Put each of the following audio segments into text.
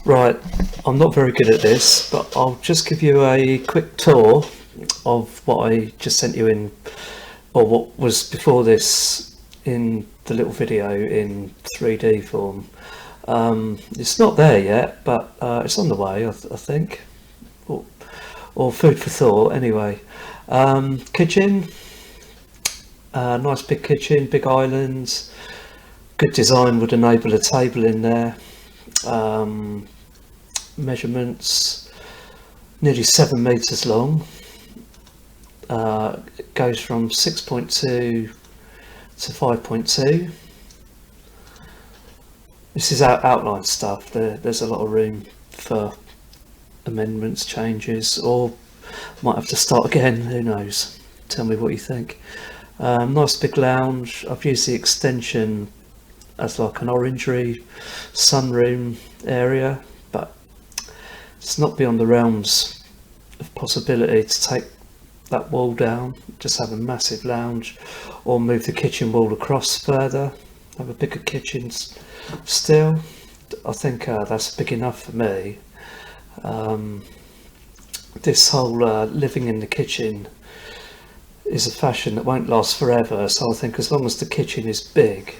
Right, I'm not very good at this, but I'll just give you a quick tour of what I just sent you in, or what was before this in the little video in 3D form. It's not there yet, but it's on the way, I think, or food for thought anyway. Kitchen, nice big kitchen, big islands, good design would enable a table in there. Measurements nearly 7 meters long. It goes from 6.2 to 5.2. This is outline stuff. There's a lot of room for amendments, changes, or might have to start again, who knows. Tell me what you think. Nice big lounge. I've used the extension as like an orangery sunroom area, but it's not beyond the realms of possibility to take that wall down, just have a massive lounge, or move the kitchen wall across further, have a bigger kitchen still. I think that's big enough for me. This whole living in the kitchen is a fashion that won't last forever, so I think as long as the kitchen is big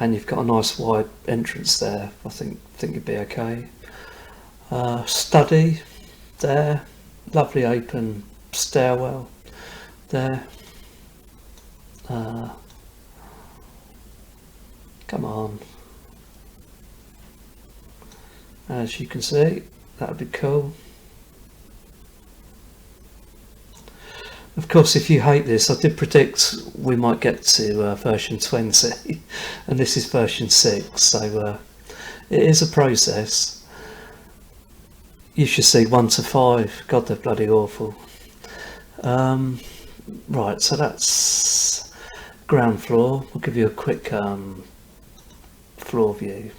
and you've got a nice wide entrance there, I think you'd be okay. Study there, lovely open stairwell there. Come on. As you can see, that would be cool. Of course, if you hate this, I did predict we might get to version 20, and this is version 6, so it is a process. You should see 1 to 5, God, they're bloody awful. Right, so that's ground floor. I'll give you a quick floor view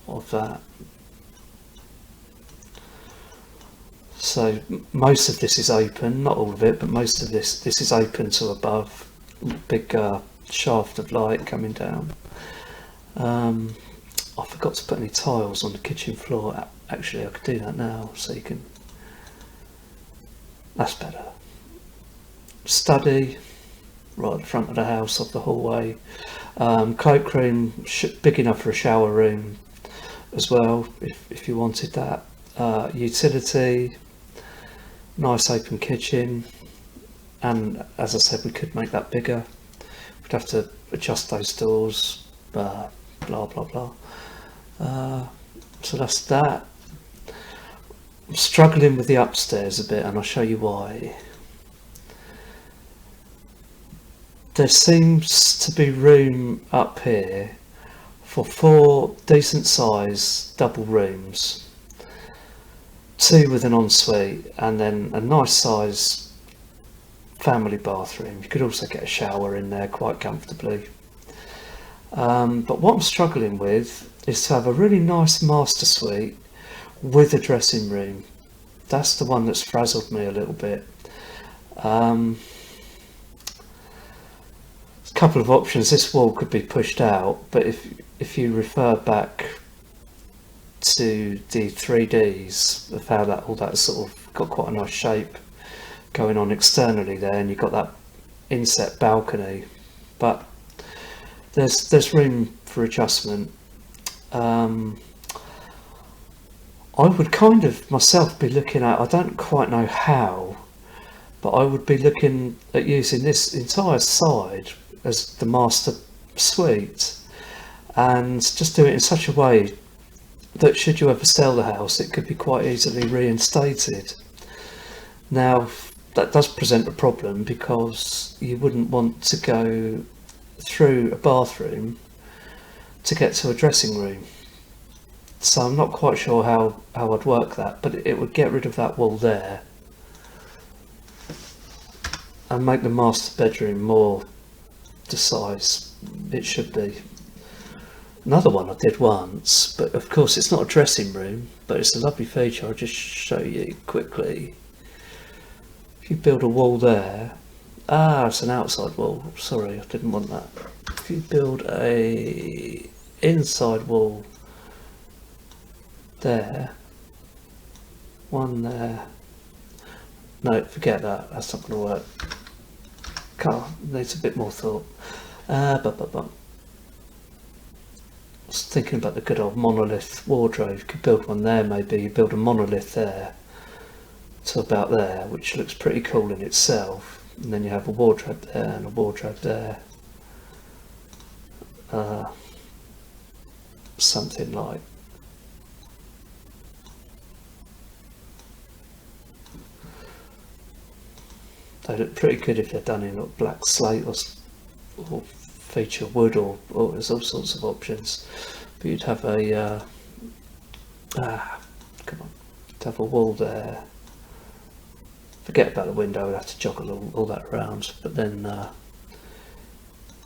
of that. So most of this is open, not all of it, but most of this is open to above. Big shaft of light coming down. I forgot to put any tiles on the kitchen floor. Actually, I could do that now, so you can. That's better. Study, right at the front of the house, off the hallway. Cloakroom, big enough for a shower room as well, if you wanted that. Utility, nice open kitchen, and as I said, we could make that bigger. We'd have to adjust those doors, blah blah blah. So that's that. I'm struggling with the upstairs a bit, and I'll show you why. There seems to be room up here for 4 decent size double rooms, 2 with an ensuite, and then a nice size family bathroom. You could also get a shower in there quite comfortably. But what I'm struggling with is to have a really nice master suite with a dressing room. That's the one that's frazzled me a little bit. A couple of options. This wall could be pushed out, but if you refer back to the 3Ds of how all that sort of got quite a nice shape going on externally there, and you've got that inset balcony, but there's room for adjustment. I would kind of myself be looking at, I don't quite know how, but I would be looking at using this entire side as the master suite, and just do it in such a way that should you ever sell the house, it could be quite easily reinstated. Now, that does present a problem because you wouldn't want to go through a bathroom to get to a dressing room. So I'm not quite sure how I'd work that, but it would get rid of that wall there and make the master bedroom more the size it should be. Another one I did once, but of course it's not a dressing room, but it's a lovely feature. I'll just show you quickly. If you build a wall there, it's an outside wall, sorry, I didn't want that. If you build a inside wall there, one there. No, forget that, that's not going to work. Needs a bit more thought. I was thinking about the good old monolith wardrobe. You could build one there, maybe. You build a monolith there to about there, which looks pretty cool in itself. And then you have a wardrobe there and a wardrobe there. Something like they look pretty good if they're done in black slate or feature wood or there's all sorts of options. But you'd have a come on, you'd have a wall there. Forget about the window, we'd have to joggle all that around. But then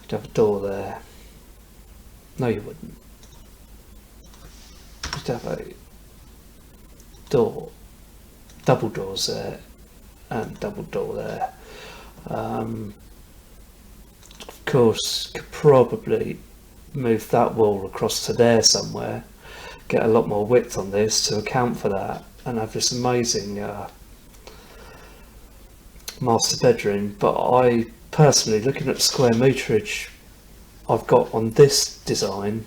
you'd have a door there. No, you wouldn't. You'd have a door, double doors there, and double door there. Of course, could probably move that wall across to there somewhere, get a lot more width on this to account for that, and have this amazing master bedroom. But I personally, looking at the square meterage I've got on this design,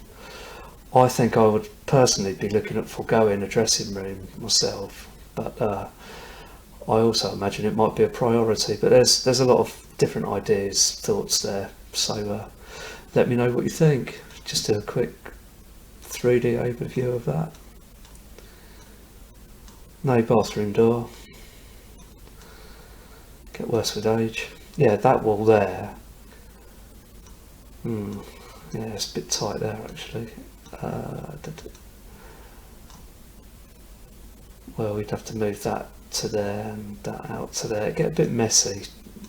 I think I would personally be looking at foregoing a dressing room myself. But I also imagine it might be a priority. But there's a lot of different ideas, thoughts there. So let me know what you think. Just do a quick 3D overview of that. No bathroom door. Get worse with age. Yeah, that wall there. Yeah, it's a bit tight there actually. Well, we'd have to move that to there and that out to there. It'd get a bit messy,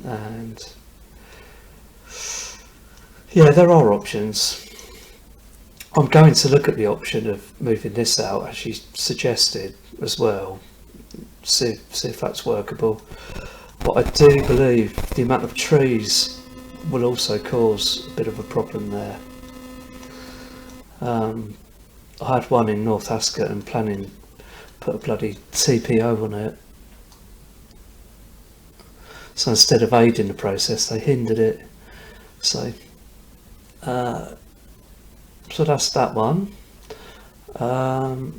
and yeah, there are options. I'm going to look at the option of moving this out as you suggested as well. See if that's workable. But I do believe the amount of trees will also cause a bit of a problem there. I had one in North Ascot and planning put a bloody TPO on it. So instead of aiding the process, they hindered it. So that's that one. Right,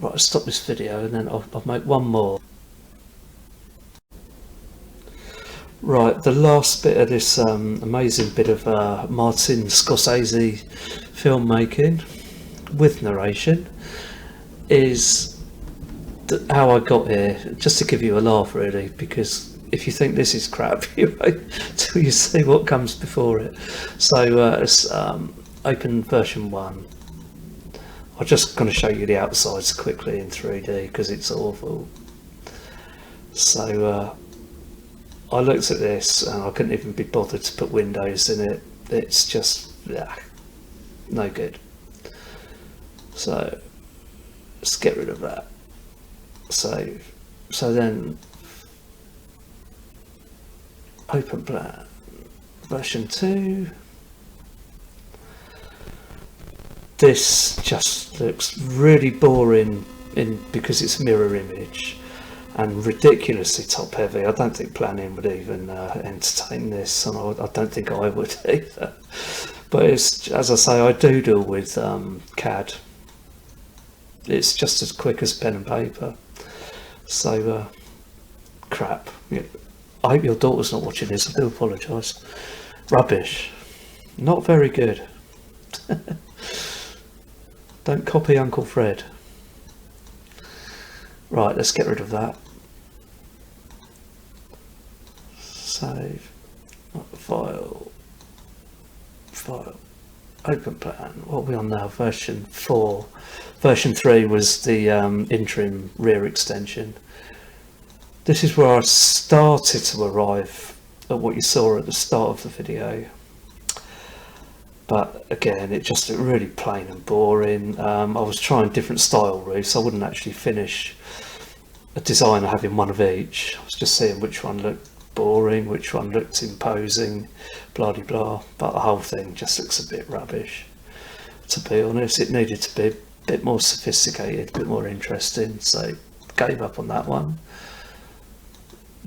I'll stop this video and then I'll make one more. Right, the last bit of this amazing bit of Martin Scorsese filmmaking with narration is how I got here, just to give you a laugh really, because if you think this is crap, you wait till you see what comes before it. So it's open version 1. I'm just going to show you the outsides quickly in 3D because it's awful. So I looked at this and I couldn't even be bothered to put windows in it. It's just no good. So let's get rid of that. So then open plan version 2. This just looks really boring because it's mirror image and ridiculously top heavy. I don't think planning would even entertain this, and I don't think I would either. But it's, as I say, I doodle with CAD. It's just as quick as pen and paper. So crap. I hope your daughter's not watching this. I do apologise. Rubbish. Not very good. Don't copy Uncle Fred. Right, let's get rid of that. Save. File. Open plan. What are we on now? Version 4. Version 3 was the interim rear extension. This is where I started to arrive at what you saw at the start of the video. But again, it just looked really plain and boring. I was trying different style roofs. I wouldn't actually finish a designer having one of each. I was just seeing which one looked boring, which one looked imposing, blah blah. But the whole thing just looks a bit rubbish, to be honest. It needed to be bit more sophisticated, a bit more interesting, so gave up on that one.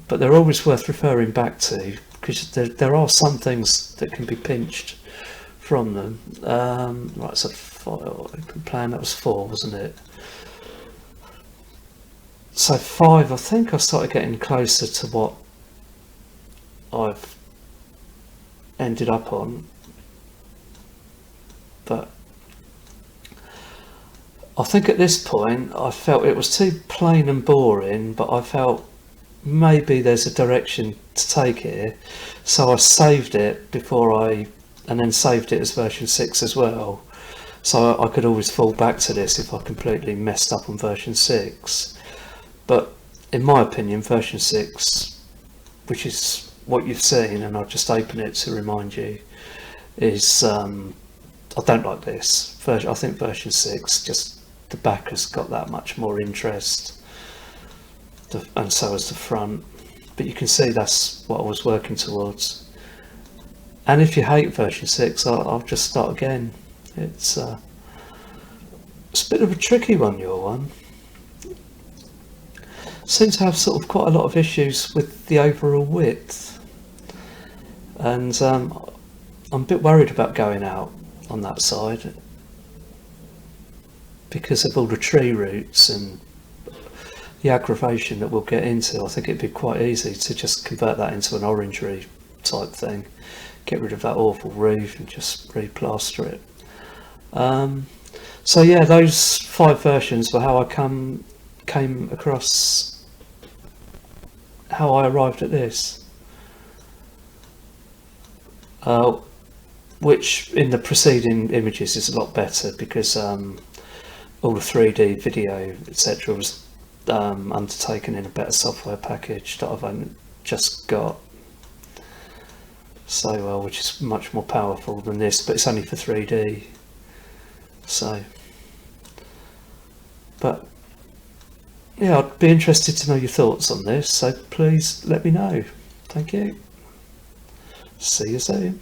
But they're always worth referring back to, because there are some things that can be pinched from them. Right, so file, open plan, that was 4, wasn't it? So 5, I think I started getting closer to what I've ended up on, but I think at this point I felt it was too plain and boring, but I felt maybe there's a direction to take here, so I saved it and then saved it as version 6 as well, so I could always fall back to this if I completely messed up on version 6. But in my opinion, version 6, which is what you've seen, and I'll just open it to remind you, is I don't like this version. I think version 6, just the back has got that much more interest, and so has the front. But you can see that's what I was working towards. And if you hate version 6, I'll just start again. It's a bit of a tricky one, your one. Seems to have sort of quite a lot of issues with the overall width, and I'm a bit worried about going out on that side because of all the tree roots and the aggravation that we'll get into. I think it'd be quite easy to just convert that into an orangery type thing, get rid of that awful roof and just replaster it. So yeah, those 5 versions were how I came across, how I arrived at this, which in the preceding images is a lot better, because all the 3D video etc was undertaken in a better software package that I've only just got, so which is much more powerful than this, but it's only for 3D. So, but yeah, I'd be interested to know your thoughts on this, so please let me know. Thank you. See you soon.